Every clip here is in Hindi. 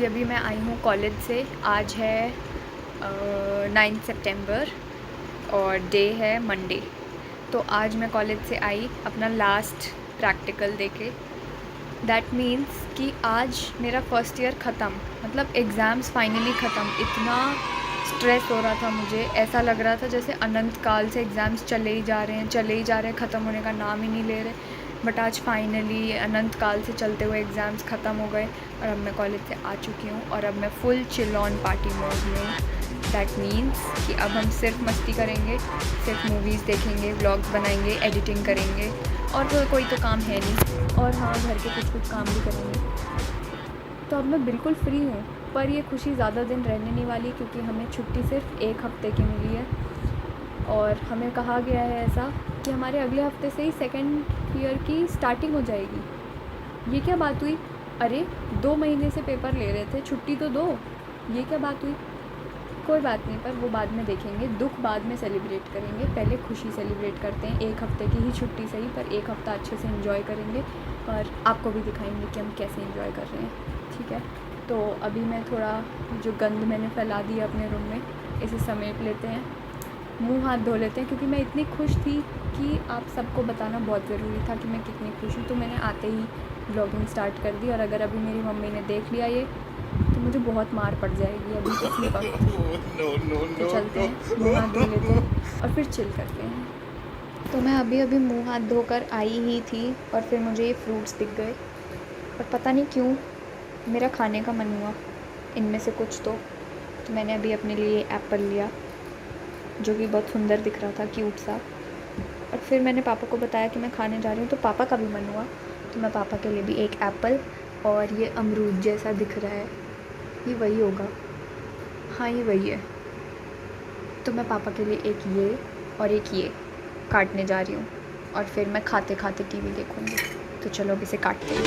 अभी मैं आई हूँ कॉलेज से। आज है 9 सितंबर और डे है मंडे। तो आज मैं कॉलेज से आई अपना लास्ट प्रैक्टिकल देके। दैट मीन्स कि आज मेरा फ़र्स्ट ईयर ख़त्म, मतलब एग्ज़ाम्स फाइनली ख़त्म। इतना स्ट्रेस हो रहा था मुझे, ऐसा लग रहा था जैसे अनंत काल से एग्ज़ाम्स चले ही जा रहे हैं, ख़त्म होने का नाम ही नहीं ले रहे। बट आज फाइनली अनंत काल से चलते हुए एग्ज़ाम्स ख़त्म हो गए और अब मैं कॉलेज से आ चुकी हूँ और अब मैं full chill on party mode में हूँ। दैट मीन्स कि अब हम सिर्फ मस्ती करेंगे, सिर्फ मूवीज़ देखेंगे, व्लॉग्स बनाएंगे, एडिटिंग करेंगे और तो कोई तो काम है नहीं। और हाँ, घर के कुछ काम भी करेंगे। तो अब मैं बिल्कुल फ्री हूँ, पर ये खुशी ज़्यादा दिन रहने नहीं वाली क्योंकि हमें छुट्टी सिर्फ 1 हफ़्ते की मिली है और हमें कहा गया है ऐसा कि हमारे अगले हफ्ते से ही सेकेंड ईयर की स्टार्टिंग हो जाएगी। ये क्या बात हुई? अरे 2 महीने से पेपर ले रहे थे, छुट्टी तो दो। ये क्या बात हुई? कोई बात नहीं, पर वो बाद में देखेंगे, दुख बाद में सेलिब्रेट करेंगे। पहले खुशी सेलिब्रेट करते हैं। 1 हफ़्ते की ही छुट्टी सही, पर 1 हफ़्ता अच्छे से एंजॉय करेंगे और आपको भी दिखाएंगे कि हम कैसे एंजॉय कर रहे हैं। ठीक है, तो अभी मैं थोड़ा जो गंद मैंने फैला दी अपने रूम में, इसे समेट लेते हैं, मुंह हाथ धो लेते हैं क्योंकि मैं इतनी खुश थी कि आप सबको बताना बहुत ज़रूरी था कि मैं कितनी खुश हूँ। तो मैंने आते ही व्लॉगिंग स्टार्ट कर दी और अगर अभी मेरी मम्मी ने देख लिया ये तो मुझे बहुत मार पड़ जाएगी अभी इसी वक्त। तो चलते हैं, मुँह हाथ धो लेते हैं और फिर चिल करते हैं। तो मैं अभी मुँह हाथ धोकर आई ही थी और फिर मुझे ये फ्रूट्स दिख गए और पता नहीं क्यों मेरा खाने का मन हुआ इनमें से कुछ। तो मैंने अभी अपने लिए एप्पल लिया जो कि बहुत सुंदर दिख रहा था, क्यूट सा। और फिर मैंने पापा को बताया कि मैं खाने जा रही हूँ, तो पापा का भी मन हुआ तो मैं पापा के लिए भी एक एप्पल, और ये अमरूद जैसा दिख रहा है, ये वही होगा, हाँ ये वही है। तो मैं पापा के लिए एक ये और एक ये काटने जा रही हूँ और फिर मैं खाते खाते टीवी देखूँगी। तो चलो अब इसे काटते हैं।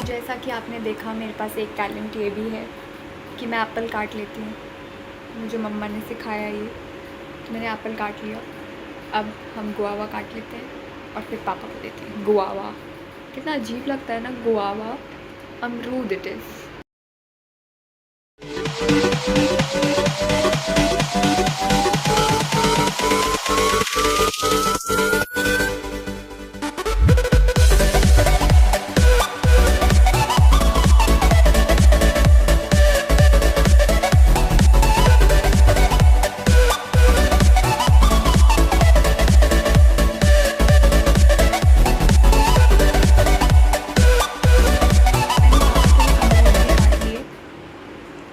जैसा कि आपने देखा, मेरे पास एक टैलेंट ये भी है कि मैं एप्पल काट लेती हूँ। मुझे मम्मा ने सिखाया ये, तो मैंने एप्पल काट लिया। अब हम गुआवा काट लेते हैं और फिर पापा को देते हैं। गुआवा कितना अजीब लगता है ना, गुआवा, अमरूद इट इज़।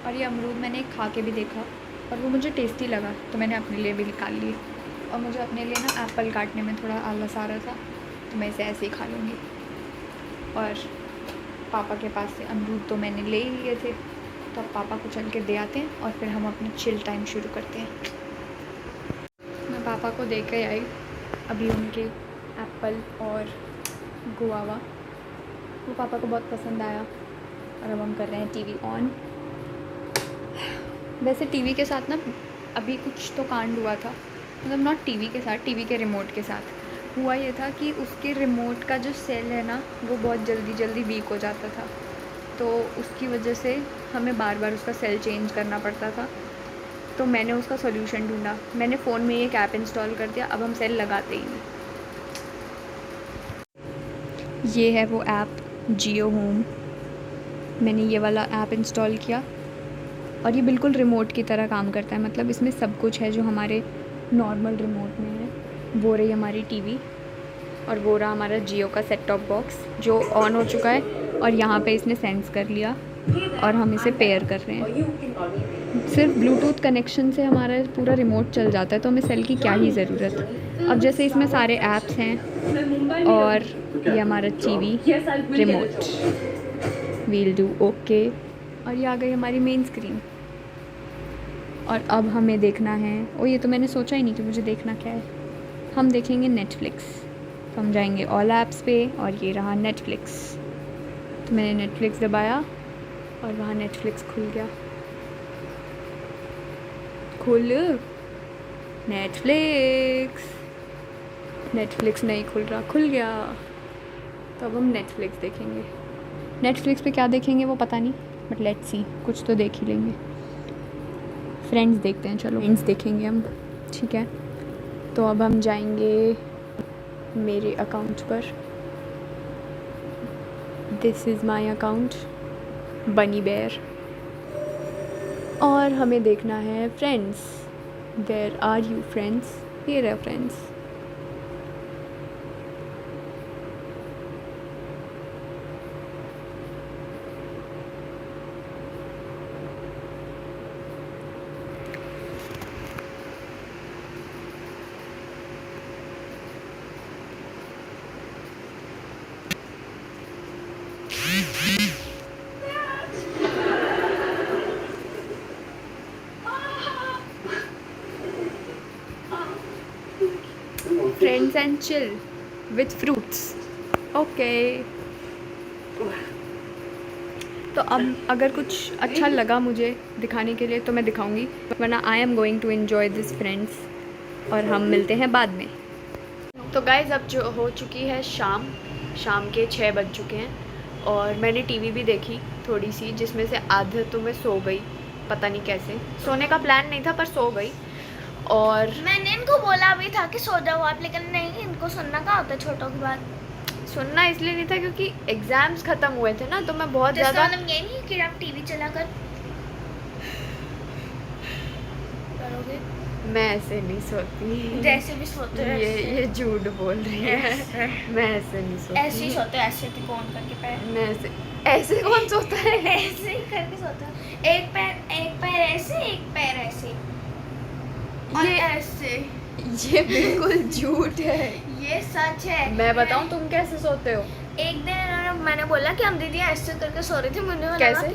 और ये अमरूद मैंने खा के भी देखा और वो मुझे टेस्टी लगा, तो मैंने अपने लिए भी निकाल लिए। और मुझे अपने लिए ना एप्पल काटने में थोड़ा आलस आ रहा था, तो मैं इसे ऐसे ही खा लूँगी। और पापा के पास से अमरूद तो मैंने ले ही लिए थे, तो अब पापा को चल के दे आते हैं और फिर हम अपना चिल टाइम शुरू करते हैं। मैं पापा को दे के आई अभी उनके एप्पल और गुआवा, वो पापा को बहुत पसंद आया। और अब हम कर रहे हैं टीवी ऑन। वैसे टीवी के साथ ना अभी कुछ तो कांड हुआ था, मतलब नॉट टीवी के साथ, टीवी के रिमोट के साथ हुआ ये था कि उसके रिमोट का जो सेल है ना, वो बहुत जल्दी वीक हो जाता था। तो उसकी वजह से हमें बार बार उसका सेल चेंज करना पड़ता था। तो मैंने उसका सॉल्यूशन ढूंढा, मैंने फ़ोन में एक ऐप इंस्टॉल कर दिया, अब हम सेल लगाते ही नहीं। ये है वो ऐप, जियो होम। मैंने ये वाला ऐप इंस्टॉल किया और ये बिल्कुल रिमोट की तरह काम करता है, मतलब इसमें सब कुछ है जो हमारे नॉर्मल रिमोट में है। वो रही हमारी टीवी और वो रहा हमारा जियो का सेट टॉप बॉक्स जो ऑन हो चुका है और यहाँ पे इसने सेंस कर लिया और हम इसे पेयर कर रहे हैं। सिर्फ ब्लूटूथ कनेक्शन से हमारा पूरा रिमोट चल जाता है, तो हमें सेल की क्या ही ज़रूरत। अब जैसे इसमें सारे ऐप्स हैं और ये हमारा TV remote, we'll do okay, और ये आ गई हमारी मेन स्क्रीन। और अब हमें देखना है, ओ ये तो मैंने सोचा ही नहीं कि मुझे देखना क्या है। हम देखेंगे नेटफ्लिक्स, तो हम जाएंगे ऑल ऐप्स पे और ये रहा नेटफ्लिक्स। तो मैंने नेटफ्लिक्स दबाया और वहाँ नेटफ्लिक्स खुल गया। खुल नेटफ्लिक्स नहीं खुल रहा, खुल गया। तो अब हम नेटफ्लिक्स देखेंगे। नेटफ्लिक्स पे क्या देखेंगे वो पता नहीं, बट लेट्स सी, कुछ तो देख ही लेंगे। फ्रेंड्स देखते हैं, चलो फ्रेंड्स देखेंगे हम, ठीक है। तो अब हम जाएंगे मेरे अकाउंट पर। This is my account bunny bear, और हमें देखना है friends. Where are you friends? ये रहा friends. Friends and chill with fruits, okay. तो अब अगर कुछ अच्छा लगा मुझे दिखाने के लिए तो मैं दिखाऊंगी, वरना I am going to enjoy this friends, और हम मिलते हैं बाद में। तो गाइज़ अब जो हो चुकी है शाम के 6 बज चुके हैं, और मैंने टीवी भी देखी थोड़ी सी, जिसमें से आधे तो मैं सो गई, पता नहीं कैसे। सोने का प्लान नहीं था पर सो गई। और मैंने इनको बोला भी था कि सो जाओ आप, लेकिन नहीं, इनको सुनना कहाँ होता है छोटों की बात। सुनना इसलिए नहीं था क्योंकि एग्ज़ाम्स ख़त्म हुए थे ना, तो मैं बहुत ज़्यादा ये नहीं कि आप टीवी चला कर करोगे। मैं ऐसे नहीं सोती, जैसे भी सोते हो ये झूठ बोल रही है। मैं ऐसे नहीं सोती, ऐसे ही सोते हो, ऐसे भी कौन करके पैर, मैं ऐसे कौन सोता है? ऐसे ही करके सोते हो। एक पैर ऐसे, एक पैर ऐसे, और ऐसे। ये बिल्कुल झूठ है, ये सच है। मैं बताऊं तुम कैसे सोते हो? एक दिन मैंने बोला कि हम दीदी ऐसे करके सो रही थी, मुझे कैसे?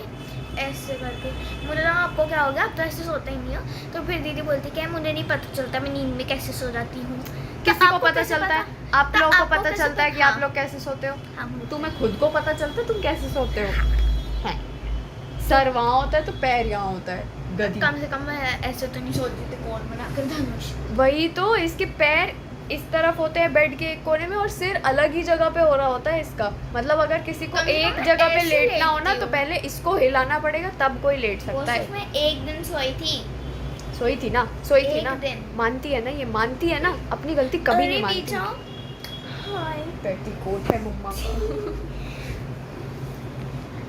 ऐसे करके, मुझे लगा आपको क्या हो गया, आप तो ऐसे सोते ही नहीं हो। तो फिर दीदी बोलती क्या मुझे नहीं पता चलता मैं नींद में कैसे सो जाती हूँ। किसी को पता चलता है? आप लोगों को पता चलता है कि आप लोग कैसे सोते हो? हाँ, तुम्हें खुद को पता चलता है तुम कैसे सोते हो? है सर वहाँ होता है तो पैर यहाँ होता है, गधी। कम से कम मैं ऐसे तो नहीं सोती थी, कौन बनाकर धनुष। वही तो, इसके पैर इस तरफ होते हैं बेड के एक कोने में, और सिर अलग ही जगह पे हो रहा होता है इसका। मतलब अगर किसी को एक जगह पे लेटना हो ना, तो पहले इसको हिलाना पड़ेगा तब कोई लेट सकता है। मैं एक दिन सोई थी ना, मानती है ना, ये मानती है ना, अपनी गलती कभी नहीं मानती। पेटीकोट है मम्मा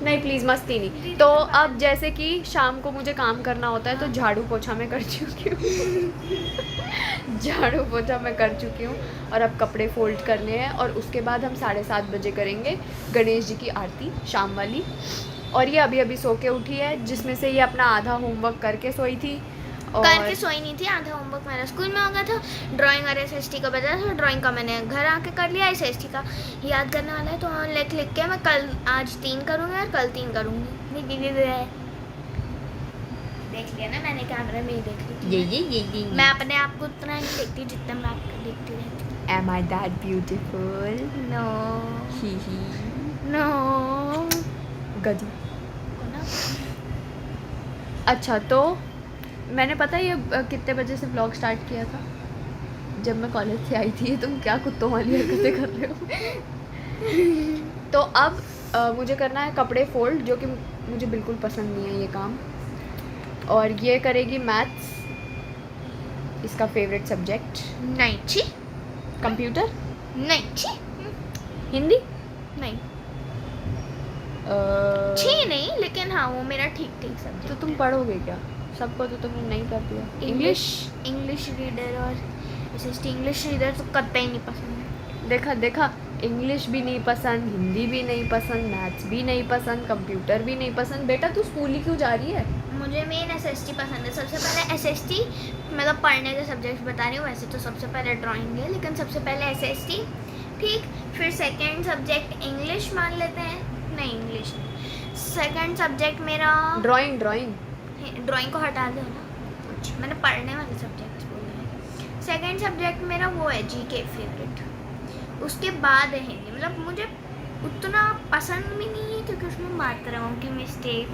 नहीं प्लीज़ मस्ती नहीं। तो अब जैसे कि शाम को मुझे काम करना होता है, तो झाड़ू पोछा मैं कर चुकी हूँ। झाड़ू पोछा मैं कर चुकी हूँ, और अब कपड़े फोल्ड करने हैं, और उसके बाद हम 7:30 बजे करेंगे गणेश जी की आरती शाम वाली। और ये अभी अभी सो के उठी है, जिसमें से ये अपना आधा होमवर्क करके सोई थी। और करके सोई नहीं थी, आधा होमवर्क मेरा स्कूल में हो गया था। ड्राइंग और एसएसटी का बचा था, ड्राइंग का मैंने घर आके कर लिया। एसएसटी का याद करने वाला है, तो हाँ लिख के मैं कल आज 3 करूँगी और कल 3 करूँगी। दीदी देख लिया ना मैंने, कैमरे में ही देख ली थी। मैं अपने आप को उतना नहीं देखती जितना मैं आपको देखती रहती हूँ। Am I that beautiful? No he no गधी। अच्छा, तो मैंने पता है ये कितने बजे से ब्लॉग स्टार्ट किया था? जब मैं कॉलेज से आई थी। तुम क्या कुत्तों वाली हरकतें कर रहे हो? तो अब मुझे करना है कपड़े फोल्ड, जो कि मुझे बिल्कुल पसंद नहीं है ये काम। और ये करेगी मैथ्स, इसका फेवरेट सब्जेक्ट। नहीं छी, कंप्यूटर नहीं छी, हिंदी नहीं छी नहीं, लेकिन हाँ वो मेरा ठीक सब्जेक्ट। तो तुम पढ़ोगे क्या? सबको तो तुमने नहीं कर दिया। इंग्लिश रीडर और एसएसटी इंग्लिश रीडर तो कतई नहीं पसंद है। देखा इंग्लिश भी नहीं पसंद, हिंदी भी नहीं पसंद, मैथ्स भी नहीं पसंद, कंप्यूटर भी नहीं पसंद। बेटा तू स्कूल ही क्यों जा रही है? मुझे मेन एसएसटी पसंद है। सबसे पहले एसएसटी, मतलब पढ़ने के सब्जेक्ट बता रही हूँ, वैसे तो सबसे पहले ड्राइंग है, लेकिन सबसे पहले एसएसटी, ठीक। फिर सेकेंड सब्जेक्ट इंग्लिश मान लेते हैं, नहीं इंग्लिश नहीं, सेकेंड सब्जेक्ट मेरा ड्राइंग को हटा दो ना, मैंने पढ़ने वाले सब्जेक्ट बोले हैं। सेकेंड सब्जेक्ट मेरा वो है जीके फेवरेट, उसके बाद है हिंदी। मतलब मुझे उतना पसंद भी नहीं है क्योंकि उसमें मात्राओं की मिस्टेक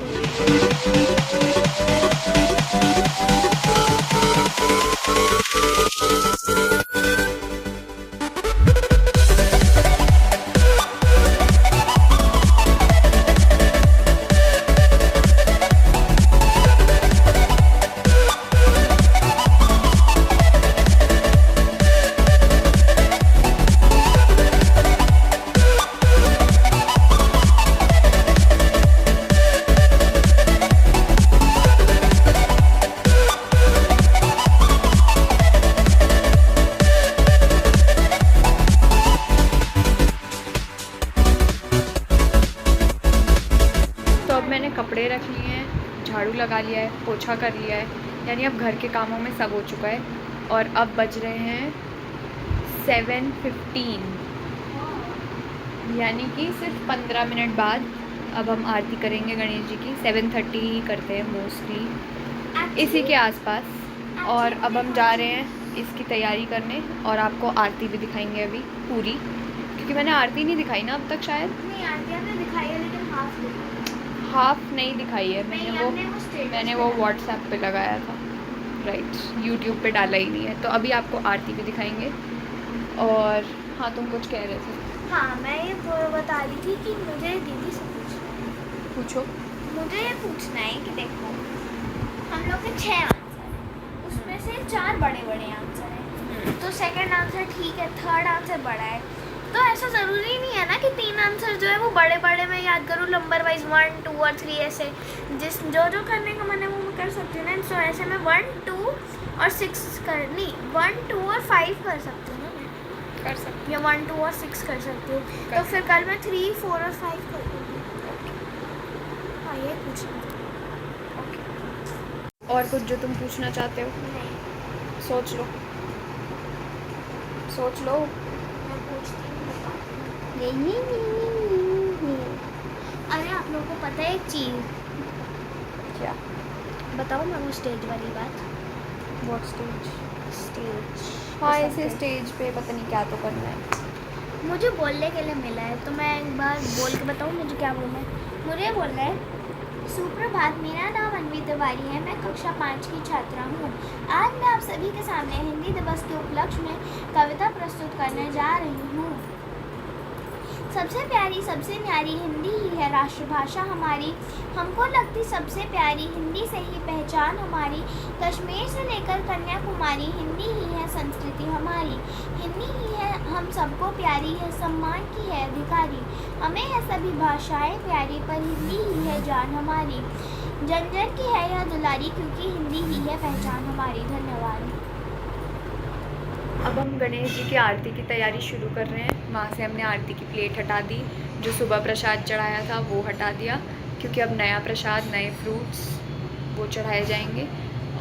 मैंने कपड़े रख लिए हैं, झाड़ू लगा लिया है, पोछा कर लिया है, यानी अब घर के कामों में सब हो चुका है। और अब बज रहे हैं 7:15, यानी कि सिर्फ 15 मिनट बाद अब हम आरती करेंगे गणेश जी की। 7:30 ही करते हैं मोस्टली, इसी के आसपास। और अब हम जा रहे हैं इसकी तैयारी करने और आपको आरती भी दिखाएंगे अभी पूरी, क्योंकि मैंने आरती नहीं दिखाई ना अब तक शायद। नहीं, आरती आपने दिखाई है लेकिन हाफ नहीं दिखाई है मैंने वो व्हाट्सएप पे लगाया था, राइट, यूट्यूब पे डाला ही नहीं है। तो अभी आपको आरती भी दिखाएंगे। और हाँ, तुम कुछ कह रहे थे। हाँ, मैं ये बता रही थी कि मुझे दीदी से पूछो। मुझे ये पूछना है कि देखो, हम लोग के 6 आंसर हैं, उसमें से 4 बड़े बड़े आंसर हैं, तो सेकंड आंसर ठीक है, थर्ड आंसर बड़ा है, तो ऐसा ज़रूरी नहीं है ना कि 3 आंसर जो है वो बड़े बड़े मैं याद करूँ नंबर वाइज 1, 2 और 3 ऐसे जो करने का मन है वो मैं कर सकती हूँ ना। तो ऐसे मैं 1, 2 और 6 करनी, 1, 2 और 5 कर सकती हूँ ना, मैं कर सकती या 1, 2 और 6 कर सकती हूँ। तो फिर कल मैं 3, 4 और 5 कर दूँगी। हाँ, ये पूछना। ओके। और कुछ जो तुम पूछना चाहते हो? नहीं, सोच लो, सोच लो। मैं पूछती हूँ। अरे आप लोगों को पता है एक चीज़? क्या? बताओ ना वो स्टेज वाली बात। What stage? स्टेज, हाँ, ऐसे स्टेज पे पता नहीं क्या तो करना है। मुझे बोलने के लिए मिला है, तो मैं एक बार बोल के बताऊँ मुझे क्या बोलना है। मुझे बोलना है, सुप्रभात, मेरा नाम अन्वी तिवारी है, मैं कक्षा 5 की छात्रा हूँ। आज मैं आप सभी के सामने हिंदी दिवस के उपलक्ष्य में कविता प्रस्तुत करने जा रही हूँ। सबसे प्यारी सबसे न्यारी हिंदी ही है राष्ट्रभाषा हमारी, हमको लगती सबसे प्यारी हिंदी से ही पहचान हमारी। कश्मीर से लेकर कन्याकुमारी हिंदी ही है संस्कृति हमारी, हिंदी ही है हम सबको प्यारी है, सम्मान की है अधिकारी। हमें है सभी भाषाएं प्यारी पर हिंदी ही है जान हमारी, जन जन की है यह दुलारी क्योंकि हिंदी ही है पहचान हमारी। धन्यवाद। अब हम गणेश जी की आरती की तैयारी शुरू कर रहे हैं। वहाँ से हमने आरती की प्लेट हटा दी, जो सुबह प्रसाद चढ़ाया था वो हटा दिया, क्योंकि अब नया प्रसाद, नए फ्रूट्स वो चढ़ाए जाएंगे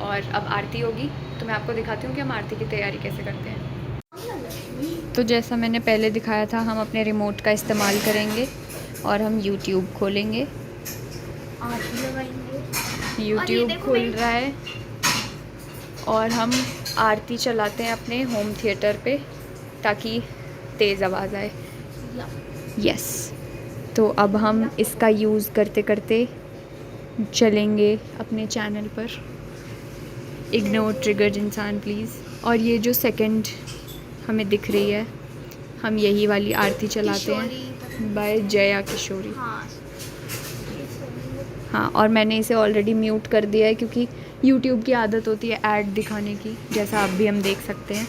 और अब आरती होगी। तो मैं आपको दिखाती हूँ कि हम आरती की तैयारी कैसे करते हैं। तो जैसा मैंने पहले दिखाया था, हम अपने रिमोट का इस्तेमाल करेंगे और हम यूट्यूब खोलेंगे। यूट्यूब खुल रहा है और हम आरती चलाते हैं अपने होम थिएटर पे, ताकि तेज़ आवाज़ आए। यस, तो अब हम इसका यूज़ करते करते चलेंगे अपने चैनल पर। इग्नोर ट्रिगर्ड इंसान प्लीज़। और ये जो सेकंड हमें दिख रही है, हम यही वाली आरती चलाते हैं बाय जया किशोरी। हाँ, और मैंने इसे ऑलरेडी म्यूट कर दिया है, क्योंकि यूट्यूब की आदत होती है ऐड दिखाने की, जैसा अब भी हम देख सकते हैं,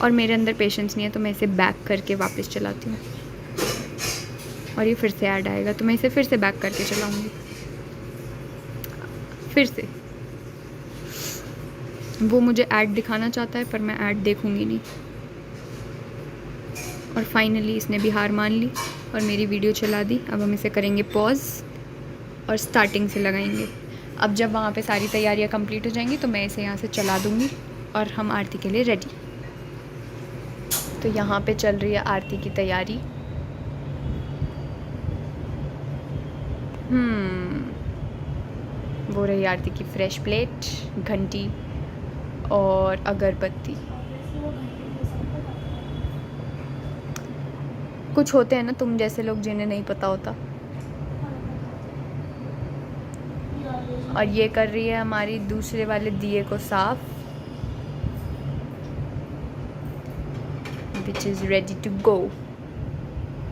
और मेरे अंदर पेशेंस नहीं है, तो मैं इसे बैक करके वापस चलाती हूँ। और ये फिर से ऐड आएगा, तो मैं इसे फिर से बैक करके चलाऊँगी। फिर से वो मुझे ऐड दिखाना चाहता है, पर मैं ऐड देखूँगी नहीं। और फाइनली इसने भी हार मान ली और मेरी वीडियो चला दी। अब हम इसे करेंगे पॉज और स्टार्टिंग से लगाएंगे। अब जब वहाँ पे सारी तैयारियाँ कंप्लीट हो जाएंगी तो मैं इसे यहाँ से चला दूँगी और हम आरती के लिए रेडी। तो यहाँ पे चल रही है आरती की तैयारी। वो रही आरती की फ्रेश प्लेट, घंटी और अगरबत्ती। कुछ होते हैं ना तुम जैसे लोग जिन्हें नहीं पता होता। और ये कर रही है हमारी दूसरे वाले दिए को साफ, which is ready to go.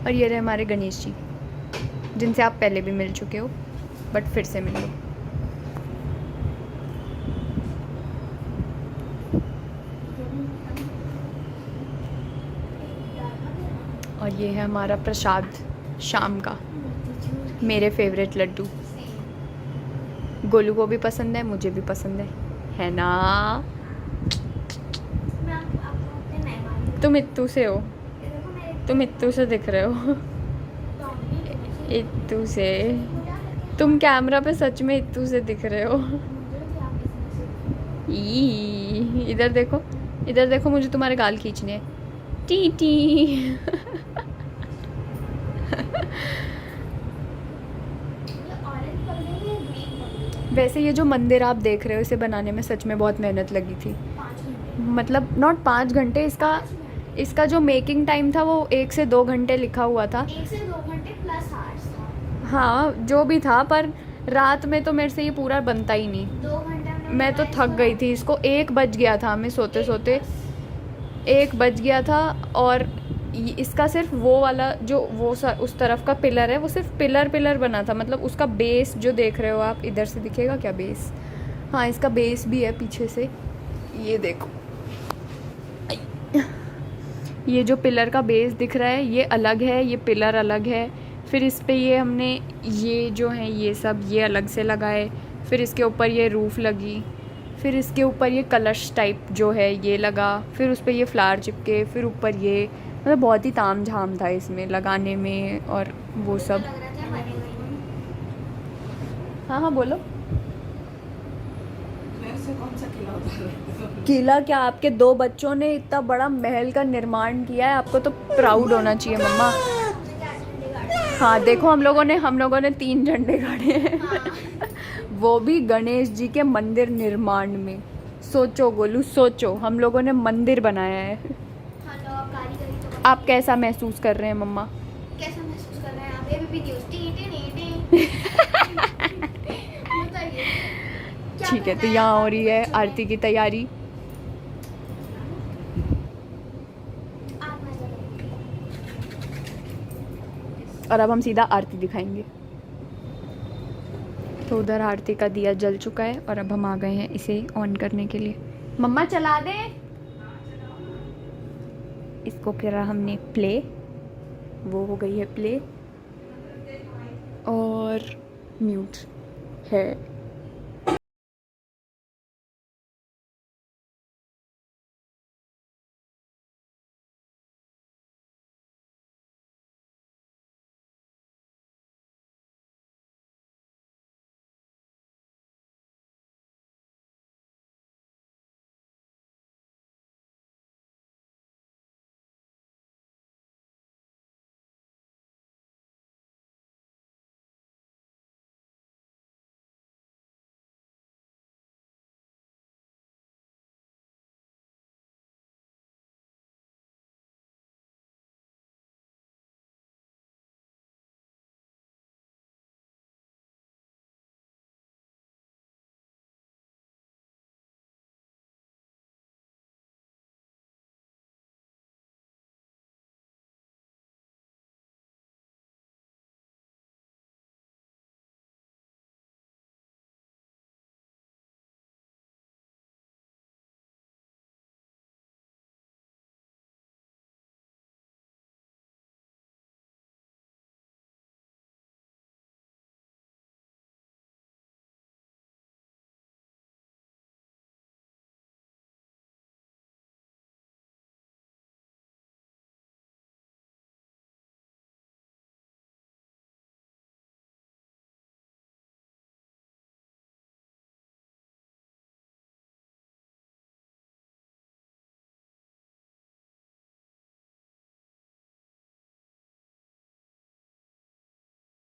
और ये रहे हमारे गणेश जी, जिनसे आप पहले भी मिल चुके हो, बट फिर से मिल लो। और ये है हमारा प्रसाद शाम का, मेरे फेवरेट लड्डू। गोलू को भी पसंद है, मुझे भी पसंद है ना। तुम इत्तू से हो, तुम इत्तू से दिख रहे हो, इत्तू से। तुम कैमरा पे सच में इत्तू से दिख रहे हो। इधर देखो, इधर देखो, मुझे तुम्हारे गाल खींचने हैं। T T. वैसे ये जो मंदिर आप देख रहे हो, इसे बनाने में सच में बहुत मेहनत लगी थी। मतलब नॉट 5 घंटे, इसका जो मेकिंग टाइम था वो 1 से 2 घंटे लिखा हुआ था। 1 से 2 घंटे प्लस आवर्स था। हाँ जो भी था, पर रात में तो मेरे से ये पूरा बनता ही नहीं। 2 घंटे मैं तो थक गई थी। इसको 1 बज गया था, हमें सोते सोते 1 बज गया था। और इसका सिर्फ वो वाला जो उस तरफ का पिलर है, वो सिर्फ पिलर बना था। मतलब उसका बेस जो देख रहे हो आप, इधर से दिखेगा क्या बेस? हाँ इसका बेस भी है पीछे से, ये देखो। ये जो पिलर का बेस दिख रहा है ये अलग है, ये पिलर अलग है। फिर इस पे ये हमने ये जो है ये सब ये अलग से लगाए। फिर इसके ऊपर ये रूफ़ लगी, फिर इसके ऊपर ये कलश टाइप जो है ये लगा, फिर उस पर ये फ्लावर चिपके, फिर ऊपर ये, मतलब बहुत ही ताम झाम था इसमें लगाने में और वो सब। हाँ हाँ बोलो। किला क्या, आपके 2 बच्चों ने इतना बड़ा महल का निर्माण किया है, आपको तो प्राउड होना चाहिए मम्मा। हाँ देखो हम लोगों ने 3 झंडे गाड़े हैं। वो भी गणेश जी के मंदिर निर्माण में। सोचो गोलू, सोचो, हम लोगों ने मंदिर बनाया है। आप कैसा महसूस कर रहे हैं मम्मा? कैसा महसूस कर रहे हैं आप? ये भी ठीक है, तो यहाँ हो रही है आरती की तैयारी। और अब हम सीधा आरती दिखाएंगे। तो उधर आरती का दिया जल चुका है और अब हम आ गए हैं इसे ऑन करने के लिए। मम्मा चला दे इसको। करा हमने प्ले, वो हो गई है प्ले और म्यूट है।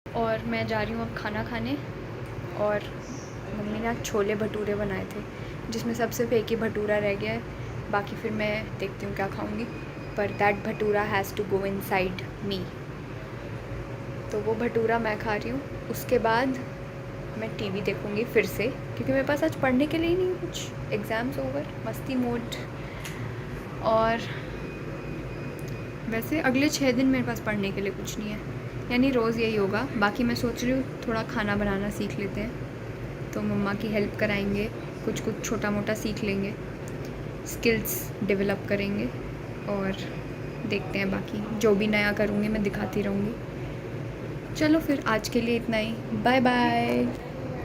और मैं जा रही हूँ अब खाना खाने। और मम्मी ने आज छोले भटूरे बनाए थे, जिसमें सबसे फेंकी भटूरा रह गया है। बाकी फिर मैं देखती हूँ क्या खाऊँगी। पर that bhatura has to go inside me. तो वो भटूरा मैं खा रही हूँ, उसके बाद मैं टीवी देखूँगी फिर से, क्योंकि मेरे पास आज पढ़ने के लिए ही नहीं कुछ, एग्ज़ाम्स ओवर, मस्ती मोड। और वैसे अगले 6 दिन मेरे पास पढ़ने के लिए कुछ नहीं है, यानी रोज़ यही होगा। बाकी मैं सोच रही हूँ थोड़ा खाना बनाना सीख लेते हैं, तो मम्मा की हेल्प कराएंगे, कुछ कुछ छोटा मोटा सीख लेंगे, स्किल्स डेवलप करेंगे और देखते हैं। बाकी जो भी नया करूँगी मैं दिखाती रहूँगी। चलो फिर आज के लिए इतना ही, बाय बाय।